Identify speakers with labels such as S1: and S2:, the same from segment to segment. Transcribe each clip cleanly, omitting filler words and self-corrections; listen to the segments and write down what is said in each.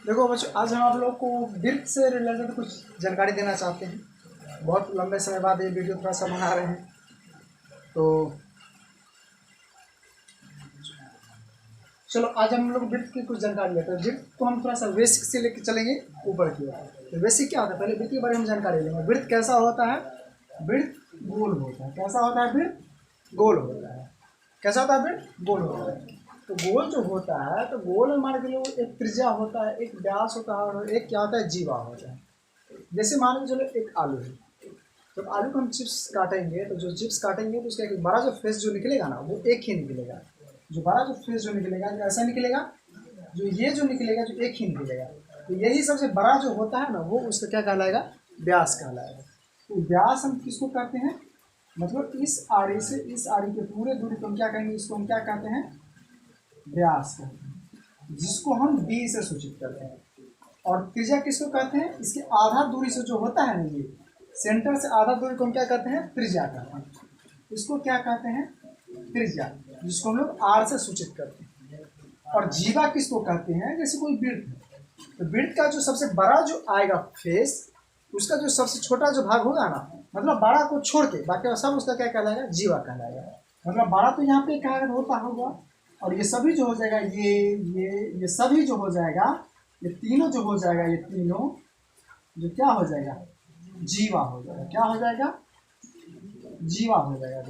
S1: देखो बच्चों, आज हम आप लोग को वृत्त से रिलेटेड कुछ जानकारी देना चाहते हैं। बहुत लंबे समय बाद ये वीडियो थोड़ा सा बना रहे हैं, तो चलो आज हम लोग वृत्त की कुछ जानकारी लेते हैं। वृत्त को हम थोड़ा सा बेसिक से लेकर चलेंगे ऊपर की ओर। तो बेसिक क्या होता है, पहले वृत्त के बारे में जानकारी लेंगे। वृत्त कैसा होता है? वृत्त गोल होता है। कैसा होता है? वृत्त गोल होता है। कैसा होता है? वृत्त गोल होता है। तो गोल जो होता है, तो गोल में मान के लो एक त्रिज्या होता है, एक व्यास होता है और एक क्या होता है? जीवा होता है। जैसे मान के चलो एक आलू है, तो आलू को हम चिप्स काटेंगे, तो जो चिप्स काटेंगे तो उसका एक बड़ा जो फेस जो निकलेगा ना, वो एक ही निकलेगा। जो बड़ा जो फेस जो निकलेगा जो ऐसा निकलेगा, जो ये जो निकलेगा जो एक ही निकलेगा। तो यही सबसे बड़ा जो होता है ना, वो उसका क्या कहलाएगा? व्यास कहलाएगा। तो व्यास हम किसको कहते हैं? मतलब इस आड़ी से इस आड़ी के पूरे दूरी को हम क्या कहेंगे? इसको हम क्या कहते हैं? व्यास कहते हैं, जिसको हम बी से सूचित करते हैं। और त्रिज्या किसको कहते हैं? इसके आधा दूरी से जो होता है ना, ये सेंटर से आधा दूरी को हम क्या कहते हैं? त्रिज्या कहते हैं। इसको क्या कहते हैं? त्रिज्या, जिसको हम लोग आर से सूचित करते हैं। और जीवा किसको कहते हैं? जैसे कोई वृत्त है, तो वृत्त का जो सबसे बड़ा जो आएगा फेस, उसका जो सबसे छोटा जो भाग होगा ना, मतलब बड़ा को छोड़ के बाकी सब उसका क्या कहलाएगा? जीवा कहलाएगा। मतलब बड़ा तो यहाँ पे क्या होता होगा, और ये सभी जो हो जाएगा, ये सभी जो हो जाएगा, ये तीनों जो हो जाएगा, ये तीनों जो क्या हो जाएगा? जीवा हो जाएगा। क्या हो जाएगा? जीवा हो जाएगा।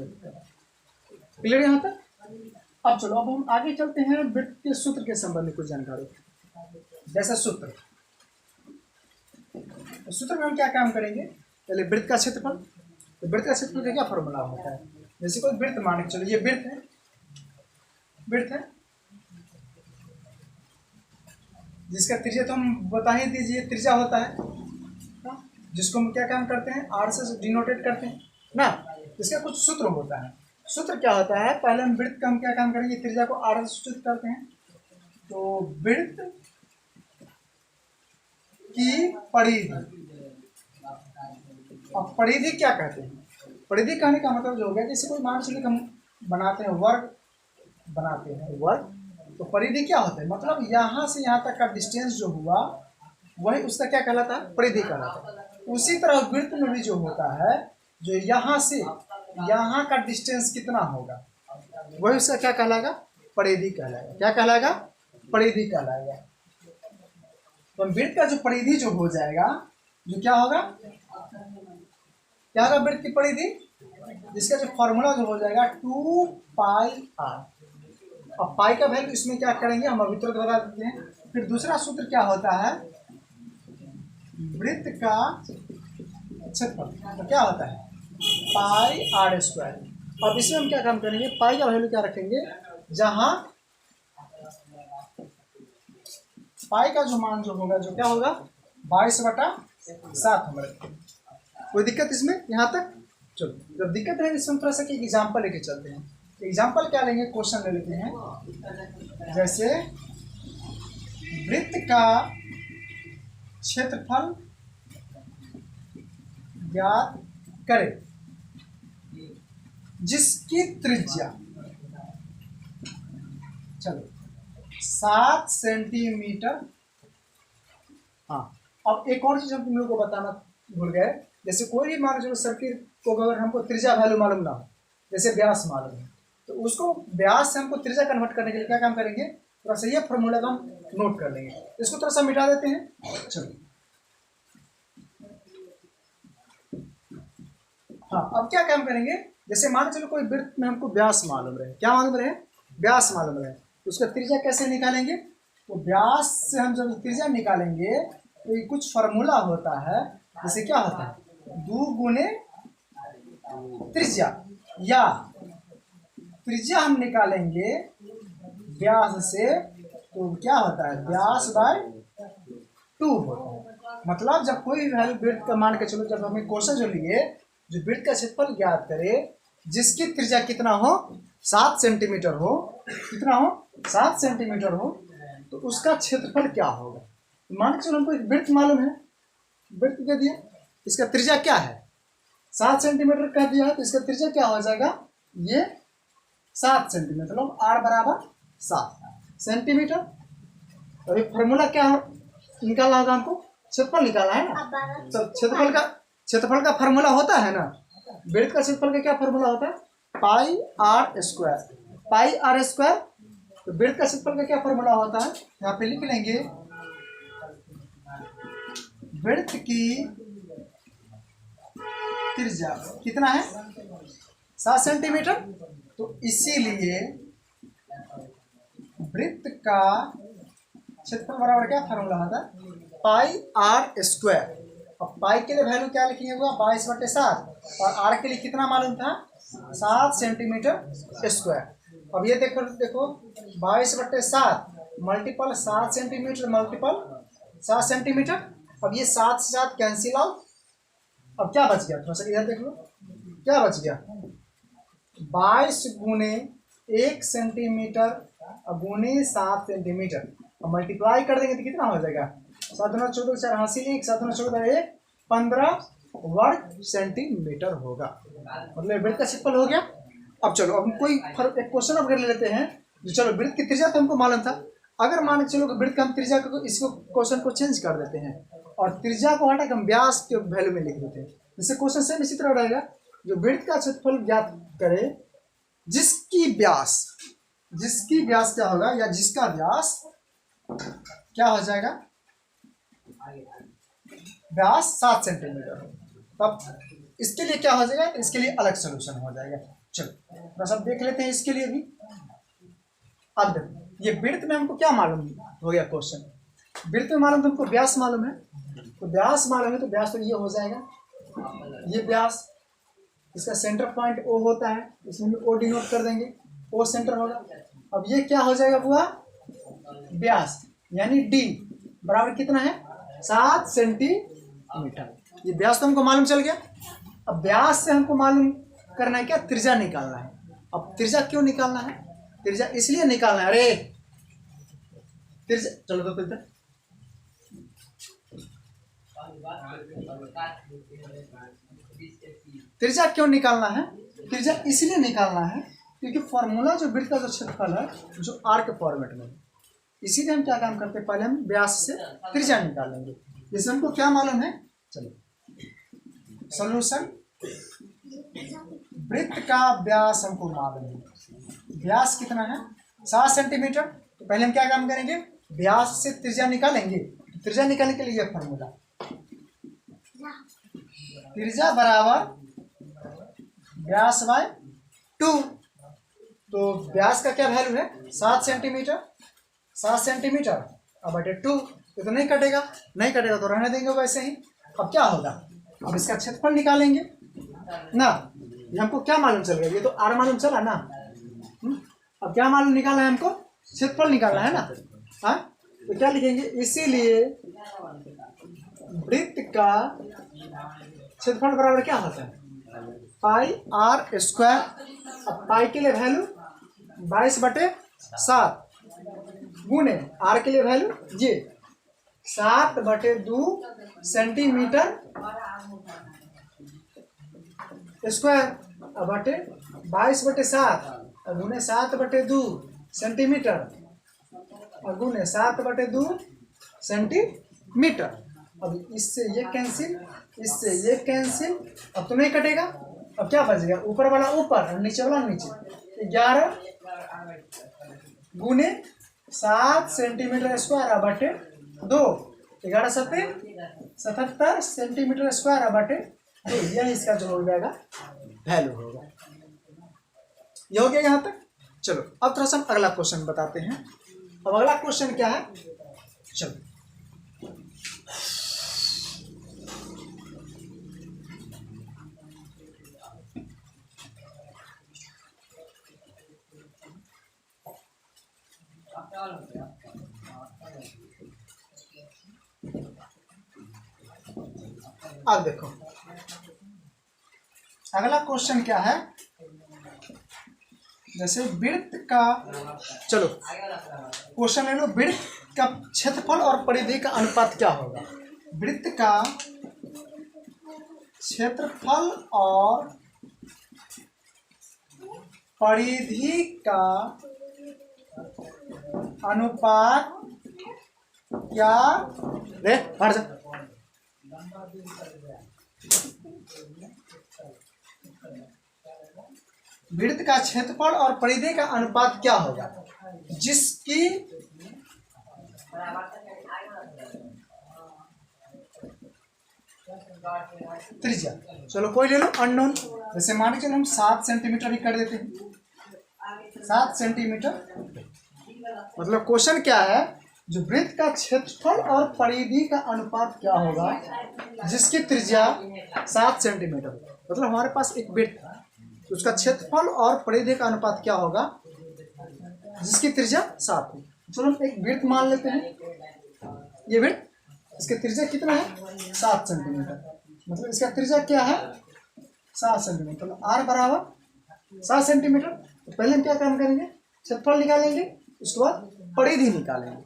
S1: क्लियर यहाँ तक? अब चलो, अब हम आगे चलते हैं वृत्त के सूत्र के संबंध में कुछ जानकारी। जैसा सूत्र, तो सूत्र में हम क्या काम करेंगे? पहले वृत्त का क्षेत्रफल। तो वृत्त का क्षेत्रफल का क्या फॉर्मूला होता है? जैसे कोई वृत्त मान के चलो, ये वृत्त है, वृत्त है जिसका त्रिज्या तो हम बता ही दीजिए, त्रिज्या होता है जिसको हम क्या काम करते हैं? आर से डिनोटेट करते हैं ना। इसका कुछ सूत्र होता है। सूत्र क्या होता है? पहले हम वृत्त का हम क्या काम करेंगे? त्रिज्या को आर से सूचित करते हैं। तो वृत्त की परिधि, अब परिधि क्या कहते हैं? परिधि कहने का मतलब जो हो गया, जैसे कोई मान चलिए हम बनाते हैं वर्ग, बनाते हैं वर्ग, तो परिधि क्या होता है? मतलब यहाँ से यहाँ तक का डिस्टेंस जो हुआ, वही उसका क्या कहलाता है? परिधि कहलाता है। उसी तरह वृत्त में भी जो होता है, जो यहाँ से यहाँ का डिस्टेंस कितना होगा, वही उसका क्या कहलाएगा? परिधि कहलाएगा। क्या कहलाएगा? परिधि कहलाएगा। तो वृत्त का जो परिधि जो हो जाएगा, जो क्या होगा? क्या होगा वृत्त की परिधि? जिसका जो फॉर्मूला जो हो जाएगा 2 पाई आर। अब पाई का वैल्यू इसमें क्या करेंगे हम अभी तुरंत बता देते हैं। फिर दूसरा सूत्र क्या होता है? वृत्त का क्षेत्रफल, तो क्या होता है? Pi R square. अब इसमें हम क्या काम करेंगे? पाई का वैल्यू क्या रखेंगे? जहां पाई का जो मान जो होगा, जो क्या होगा? 22/7 हम रखेंगे। कोई दिक्कत इसमें यहाँ तक? चलो, जब दिक्कत है इसमें थोड़ा सा एक एग्जाम्पल लेके चलते हैं। एग्जाम्पल क्या लेंगे? क्वेश्चन ले लेते हैं। जैसे वृत्त का क्षेत्रफल ज्ञात करें जिसकी त्रिज्या, चलो 7 सेंटीमीटर। हाँ, अब एक और चीज हम तुम लोग को बताना भूल गए। जैसे कोई भी मान लो सर्किट को अगर हमको त्रिज्या वैल्यू मालूम ना हो, जैसे व्यास मालूम है, तो उसको व्यास से हमको त्रिज्या कन्वर्ट करने के लिए क्या काम करेंगे? थोड़ा सा ये फॉर्मूला का हम नोट कर लेंगे। इसको थोड़ा सा मिटा देते हैं। चलो, हाँ, अब क्या काम करेंगे? जैसे मान चलो कोई वृत्त में हमको व्यास मालूम रहे। क्या मालूम रहे? व्यास मालूम रहे। तो उसका त्रिज्या कैसे निकालेंगे? तो व्यास से हम जब त्रिज्या निकालेंगे, तो ये कुछ फॉर्मूला होता है। जैसे क्या होता है? 2 गुने त्रिज्या, या त्रिज्या हम निकालेंगे व्यास से, तो क्या होता है? व्यास बाय 2 होता है। मतलब जब कोई वैल्यू वृत्त का मान के चलो, जब हमें क्वेश्चन जो लिए, जो वृत्त का क्षेत्रफल ज्ञात करे जिसकी त्रिज्या कितना हो? 7 सेंटीमीटर हो। कितना हो? 7 सेंटीमीटर हो, तो उसका क्षेत्रफल क्या होगा? तो मान के चलो हमको एक वृत्त मालूम है, वृत्त कह दिया, इसका त्रिज्या क्या है? 7 सेंटीमीटर कह दिया है, तो इसका त्रिज्या क्या हो जाएगा? ये 7 सेंटीमीटर, मतलब आर बराबर 7 सेंटीमीटर। तो ये फॉर्मूला क्या है? निकालना होगा हमको, क्षेत्रफल निकालना है ना। चल क्षेत्रफल का फार्मूला होता है ना, वृत्त का क्षेत्रफल का क्या फार्मूला होता है, pi R square, pi R square. तो वृत्त का क्षेत्रफल का क्या फार्मूला होता है, यहाँ पे लिख लेंगे वृत्त की त्रिज्या कितना है 7 सेंटीमीटर। तो इसीलिए वृत्त का क्षेत्रफल बराबर क्या फार्मूला होता है, पाई आर स्क्वायर। अब पाई के लिए वैल्यू क्या लिखेंगे हुआ 22/7 और आर के लिए कितना मालूम था 7 सेंटीमीटर स्क्वायर। अब ये देखो 22/7 मल्टीपल 7 सेंटीमीटर मल्टीपल 7 सेंटीमीटर। अब ये 7 से 7 कैंसिल आउट। अब क्या बच गया, थोड़ा सा इधर देख लो क्या बच गया, 22 गुने 1 सेंटीमीटर गुने 7 सेंटीमीटर। अब मल्टीप्लाई कर देंगे तो कितना हो जाएगा 7 9 14 4 हासिल 1 7 9 14 1 15 वर्ग सेंटीमीटर होगा। मतलब वृत्त का क्षेत्रफल हो गया। अब चलो अब कोई एक क्वेश्चन अब कर लेते हैं जो, चलो वृत्त की त्रिज्या तो हमको मालूम था, अगर मान के चलो वृत्त का हम त्रिज्या को इसको क्वेश्चन को चेंज कर देते हैं और त्रिज्या को हटा के हम व्यास के वैल्यू में लिख देते हैं, जिससे क्वेश्चन सेम इसी तरह रहेगा, जो वृत्त का क्षेत्रफल ज्ञात करे जिसकी व्यास क्या होगा, या जिसका व्यास क्या हो जाएगा, व्यास 7 सेंटीमीटर हो। तब इसके लिए क्या हो जाएगा, इसके लिए अलग सोल्यूशन हो जाएगा। चलो बस अब देख लेते हैं इसके लिए भी। अब देखो ये वृत्त में हमको क्या मालूम हो गया, क्वेश्चन वृत्त में मालूम, तुमको व्यास मालूम है, तो व्यास मालूम है, तो व्यास तो ये हो जाएगा, ये व्यास, इसका सेंटर पॉइंट ओ होता है, इसमें भी ओ डिनोट कर देंगे, ओ सेंटर होगा। अब ये क्या हो जाएगा हुआ व्यास, यानी डी बराबर कितना है 7 सेंटीमीटर। ये व्यास तो हमको मालूम चल गया। अब व्यास से हमको मालूम करना है क्या, त्रिज्या निकालना है। अब त्रिज्या क्यों निकालना है, त्रिज्या इसलिए निकालना है, अरे त्रिज्या चलो तो त्रिज्या क्यों निकालना है, त्रिज्या इसलिए निकालना है क्योंकि फॉर्मूला जो वृत्त का जो क्षेत्रफल है जो आर के फॉर्मेट में, इसीलिए हम क्या काम करते हैं, पहले हम व्यास से त्रिज्या निकालेंगे। जैसे हमको क्या मालूम है, चलो सॉल्यूशन, वृत्त का व्यास हमको मालूम है, व्यास कितना है 7 सेंटीमीटर। तो पहले हम क्या काम करेंगे, व्यास से त्रिज्या निकालेंगे। तो त्रिज्या निकालने के लिए फॉर्मूला, त्रिज्या बराबर व्यास बाय 2। तो व्यास का क्या वैल्यू है 7 सेंटीमीटर, 7 सेंटीमीटर अब बटे 2। ये तो नहीं कटेगा, नहीं कटेगा तो रहने देंगे वैसे ही। अब क्या होगा, अब इसका क्षेत्रफल निकालेंगे ना, ये हमको क्या मालूम चल गया, ये तो आर मालूम चला ना। अब क्या मालूम निकालना है हमको, क्षेत्रफल निकालना है ना। हाँ तो क्या लिखेंगे, इसीलिए वृत्त का क्षेत्रफल बराबर क्या होता है पाई आर स्क्वायर। अब पाई के लिए वैल्यू 22/7 गुने आर के लिए वैल्यू ये 7/2 सेंटीमीटर स्क्वायर बटे 22/7 गुने 7/2 सेंटीमीटर और गुने 7/2 सेंटीमीटर। अब इससे ये कैंसिल, इससे ये कैंसिल, अब तो नहीं कटेगा। अब क्या बचेगा, ऊपर वाला ऊपर और नीचे वाला नीचे, 11 गुने 7 सेंटीमीटर स्क्वायर बटे 2, 11 7 77 सेंटीमीटर स्क्वायर बटे 2। यह इसका जो हो जाएगा वैल्यू होगा। ये हो गया यहाँ तक। चलो अब थोड़ा सा हम अगला क्वेश्चन बताते हैं। अब अगला क्वेश्चन क्या है, चलो अब देखो अगला क्वेश्चन क्या है, जैसे वृत्त का, चलो क्वेश्चन ले लो, वृत्त का क्षेत्रफल और परिधि का अनुपात क्या होगा। वृत्त का क्षेत्रफल और परिधि का अनुपात क्या ले हट जा। वृत्त का क्षेत्रफल और परिधि का अनुपात क्या होगा जिसकी त्रिज्या, चलो कोई ले लो अननोन, जैसे मान के चलो हम 7 सेंटीमीटर ही कर देते हैं, 7 सेंटीमीटर। मतलब क्वेश्चन क्या है, जो वृत्त का क्षेत्रफल और परिधि का अनुपात क्या होगा जिसकी त्रिज्या 7 सेंटीमीटर। मतलब हमारे पास एक वृत्त है, उसका क्षेत्रफल और परिधि का अनुपात क्या होगा जिसकी त्रिज्या 7 है। चलो हम एक वृत्त मान लेते हैं, ये वृत्त, इसकी त्रिज्या कितना है 7 सेंटीमीटर। मतलब इसका त्रिज्या क्या है 7 सेंटीमीटर। तो r बराबर 7 सेंटीमीटर। तो पहले हम क्या काम करेंगे, क्षेत्रफल निकालेंगे, उसके बाद परिधि निकालेंगे।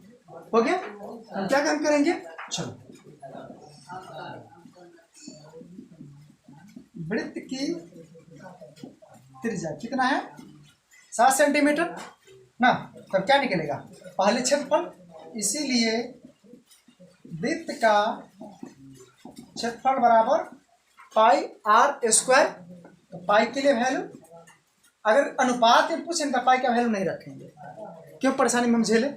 S1: हो गया, हम क्या काम करेंगे, चलो वृत्त की त्रिज्या कितना है 7 सेंटीमीटर ना, तब क्या निकलेगा पहले क्षेत्रफल, इसीलिए वृत्त का क्षेत्रफल बराबर पाई r स्क्वायर। तो पाई के लिए वैल्यू, अगर अनुपात में पूछें तो पाई का वैल्यू नहीं रखेंगे, क्यों परेशानी में हम झेले,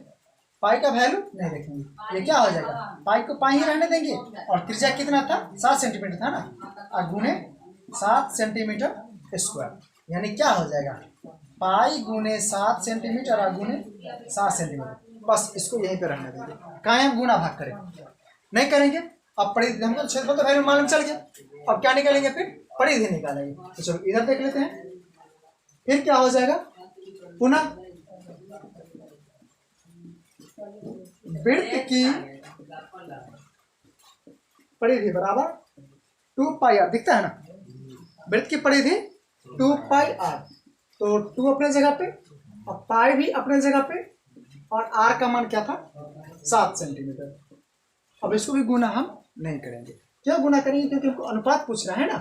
S1: पाई का वैल्यू नहीं रखेंगे। ये क्या हो जाएगा, पाई को पाई ही रहने देंगे, और त्रिज्या कितना था 7 सेंटीमीटर था ना, और गुने 7 सेंटीमीटर स्क्वायर, यानी क्या हो जाएगा पाई गुने 7 सेंटीमीटर और गुने 7 सेंटीमीटर। बस इसको यहीं पे रहने देंगे, कहाँ हम गुना भाग करें नहीं करेंगे। अब परिधि, हमको क्षेत्रफल तो वैल्यू मालूम चल गया, अब क्या निकालेंगे, फिर परिधि निकालेंगे। तो चलो इधर देख लेते हैं, फिर क्या हो जाएगा, पुनः वृत्त की परिधि बराबर 2 पाई r, दिखता है ना, वृत्त की परिधि 2 पाई r। तो 2 अपने जगह पे और पाई भी अपने जगह पे, और r का मान क्या था 7 सेंटीमीटर। अब इसको भी गुना हम नहीं करेंगे, क्यों गुना करेंगे, क्योंकि हमको अनुपात पूछ रहा है ना।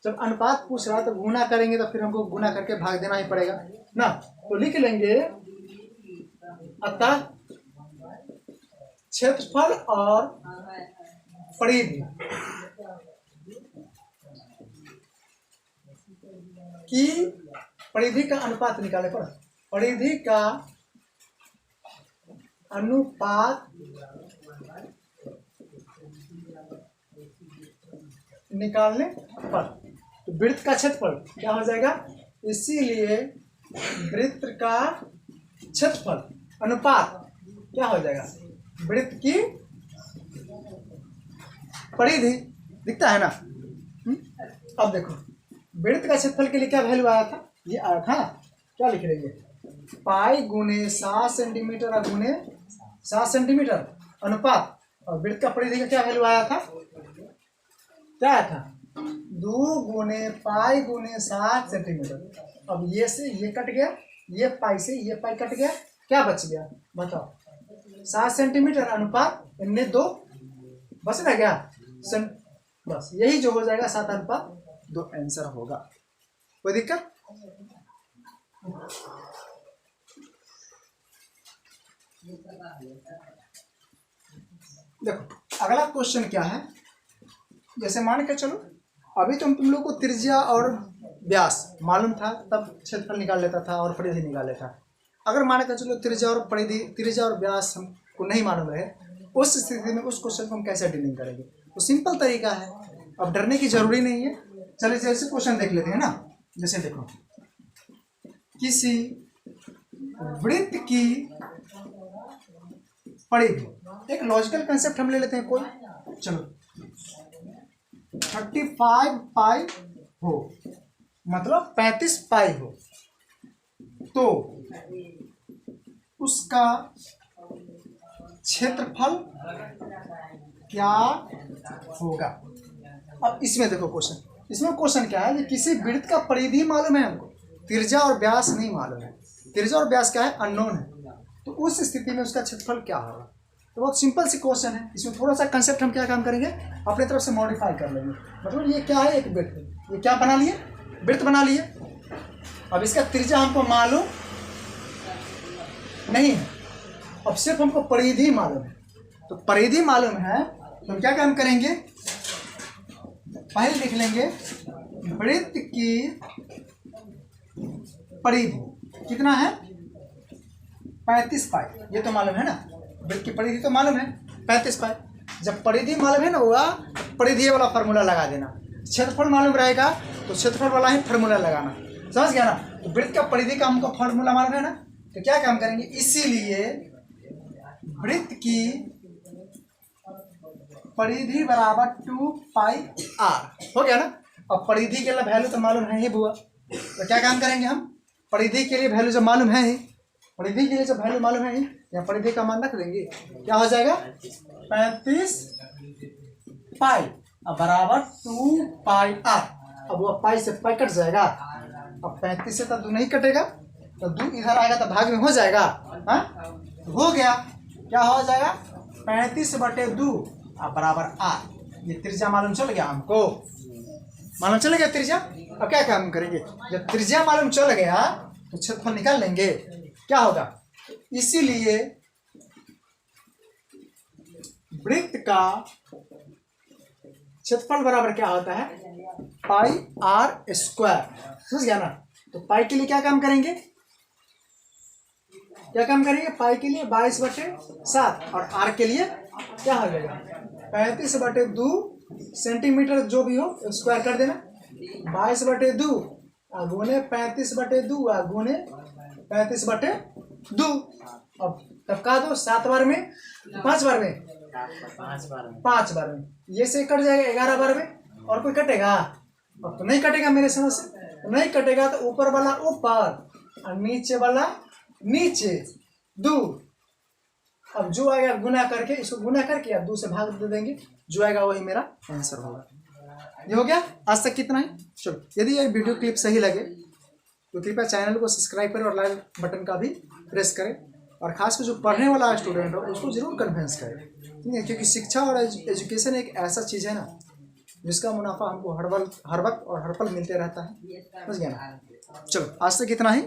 S1: जब अनुपात पूछ रहा है तो गुना करेंगे, तो फिर हमको गुना करके भाग देना ही पड़ेगा ना। तो लिख लेंगे अतः क्षेत्रफल और परिधि की परिधि का अनुपात निकाले पर, परिधि का अनुपात निकालने पर, तो वृत्त का क्षेत्रफल क्या हो जाएगा, इसीलिए वृत्त का क्षेत्रफल अनुपात क्या हो जाएगा वृत्त की परिधि, दिखता है ना। अब देखो वृत्त का क्षेत्रफल के लिए क्या वैल्यू आया था, ये आया था, क्या लिख रही है पाई गुने 7 सेंटीमीटर और गुने 7 सेंटीमीटर अनुपात, और वृत्त का परिधि का क्या वैल्यू आया था, क्या आया था 2 गुने पाई गुने 7 सेंटीमीटर। अब ये से ये कट गया, ये पाई से ये पाई कट गया, क्या बच गया बताओ 7 सेंटीमीटर अनुपात इनमें 2 बस रह गया, बस यही जो हो जाएगा 7 अनुपात 2 आंसर होगा। कोई दिक्कत, देखो अगला क्वेश्चन क्या है, जैसे मान के चलो अभी तो तुम लोग को त्रिज्या और व्यास मालूम था, तब क्षेत्रफल निकाल लेता था और परिधि निकाल लेता। अगर मान के चलो त्रिज्या और परिधि, त्रिज्या और व्यास हमको नहीं मालूम रहे, उस स्थिति में उस क्वेश्चन को हम कैसे डीलिंग करेंगे। तो सिंपल तरीका है, अब डरने की जरूरी नहीं है। चलिए जैसे क्वेश्चन देख लेते हैं ना, जैसे देखो किसी वृत्त की परिधि, एक लॉजिकल कंसेप्ट हम ले लेते हैं कोई, चलो 35 पाई हो, मतलब 35 पाई हो, तो उसका क्षेत्रफल क्या होगा। अब इसमें देखो क्वेश्चन, इसमें क्वेश्चन क्या है कि किसी वृत्त का परिधि मालूम है हमको, त्रिज्या और व्यास नहीं मालूम है। त्रिज्या और व्यास क्या है, अननोन है, तो उस स्थिति में उसका क्षेत्रफल क्या होगा। तो बहुत सिंपल सी क्वेश्चन है, इसमें थोड़ा सा कंसेप्ट हम क्या काम करेंगे, अपने तरफ से मॉडिफाई कर लेंगे। मतलब ये क्या है, एक वृत्त, ये क्या बना लिए, वृत्त बना लिए। अब इसका त्रिज्या हमको मालूम नहीं है, अब सिर्फ हमको परिधि मालूम है। तो परिधि मालूम है तो हम क्या काम करेंगे, पहले लिख लेंगे वृत्त की परिधि कितना है 35 पाई, ये तो मालूम है ना, वृत्त की परिधि तो मालूम है 35 पाई। जब परिधि मालूम है ना हुआ, परिधि वाला फार्मूला लगा देना। क्षेत्रफल मालूम रहेगा तो क्षेत्रफल वाला ही फार्मूला लगाना, समझ गया ना। तो वृत्त का परिधि का हमको फार्मूला मालूम है ना, तो क्या काम करेंगे, इसीलिए वृत्त की परिधि बराबर 2 पाई r हो गया ना। अब परिधि के लिए वैल्यू तो मालूम है ही बुआ, तो क्या काम करेंगे हम, परिधि के लिए वैल्यू जो मालूम है ही, परिधि के लिए जो वैल्यू मालूम है ही, या परिधि का मान रख देंगे, क्या हो जाएगा 35 पाई अब बराबर 2 पाई r। अब वो पाई से पाई कट जाएगा, अब 35 से तो 2 नहीं कटेगा, तो 2 इधर आएगा तो भाग में हो जाएगा, हाँ हो गया, क्या हो जाएगा 35/2 अब बराबर r। ये त्रिज्या मालूम चल गया हमको, मालूम चल गया त्रिज्या। अब क्या काम करेंगे, जब त्रिज्या मालूम चल गया तो क्षेत्रफल निकाल लेंगे, क्या होगा, इसीलिए वृत्त का क्षेत्रफल बराबर क्या होता है पाई r स्क्वायर, समझ गया ना। तो पाई के लिए क्या काम करेंगे, क्या काम करेंगे, पाई के लिए 22/7 और r के लिए क्या हो जाएगा 35/2 सेंटीमीटर जो भी हो स्क्वायर कर देना, 22/2 गुने 35/2 गुने 35/2। अब तब का दो 7 बार में 5 बार में 5 बार में, ये से कट जाएगा 11 बार में, और कोई कटेगा, अब तो नहीं कटेगा मेरे समझ से, तो नहीं कटेगा तो ऊपर वाला ऊपर और नीचे वाला नीचे 2। अब जो आएगा गुना करके, इसको गुना करके अब 2 से भाग दे देंगे, जो आएगा वही मेरा आंसर होगा। ये हो गया, आज तक कितना है। चलो यदि ये वीडियो क्लिप सही लगे तो कृपया चैनल को सब्सक्राइब करें और लाइक बटन का भी प्रेस करें, और खासकर जो पढ़ने वाला स्टूडेंट हो उसको जरूर कन्विंस करें, ठीक है, क्योंकि शिक्षा और एजुकेशन एक ऐसा चीज़ है ना जिसका मुनाफा हमको हर वक्त और हर पल मिलते रहता है, समझ गया ना। चलो आज तक इतना ही।